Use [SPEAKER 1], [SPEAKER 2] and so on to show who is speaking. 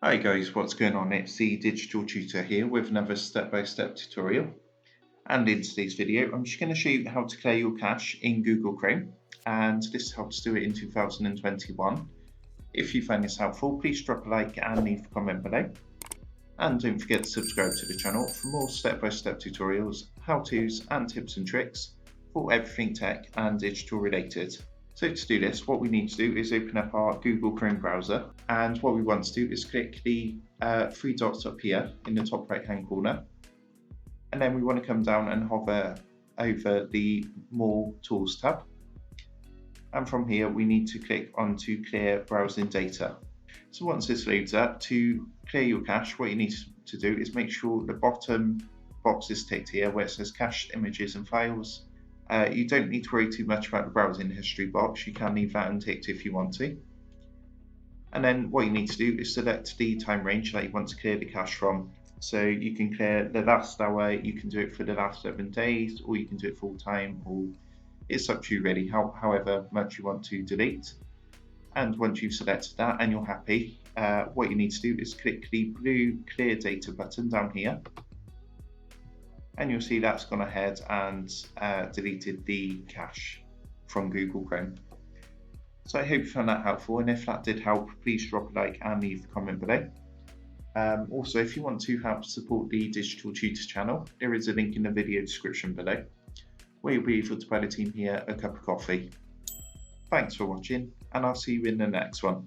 [SPEAKER 1] Hi guys, what's going on? It's the Digital Tutor here with another step-by-step tutorial. And in today's video, I'm just going to show you how to clear your cache in Google Chrome. And this helps do it in 2021. If you find this helpful, please drop a like and leave a comment below. And don't forget to subscribe to the channel for more step-by-step tutorials, how-tos and tips and tricks for everything tech and digital related. So to do this, what we need to do is open up our Google Chrome browser, and what we want to do is click the three dots up here in the top right hand corner, and then we want to come down and hover over the More Tools tab, and from here we need to click onto Clear Browsing Data. So once this loads up, to clear your cache, what you need to do is make sure the bottom box is ticked here where it says Cached Images and Files. You don't need to worry too much about the browsing history box. You can leave that unticked if you want to. And then what you need to do is select the time range that you want to clear the cache from. So you can clear the last hour, you can do it for the last 7 days, or you can do it full time, or it's up to you really, however much you want to delete. And once you've selected that and you're happy, what you need to do is click the blue Clear Data button down here. And you'll see that's gone ahead and deleted the cache from Google Chrome. So I hope you found that helpful, and if that did help, please drop a like and leave a comment below. Also, if you want to help support the Digital Tutors channel, there is a link in the video description below, where you'll be able to buy the team here a cup of coffee. Thanks for watching, and I'll see you in the next one.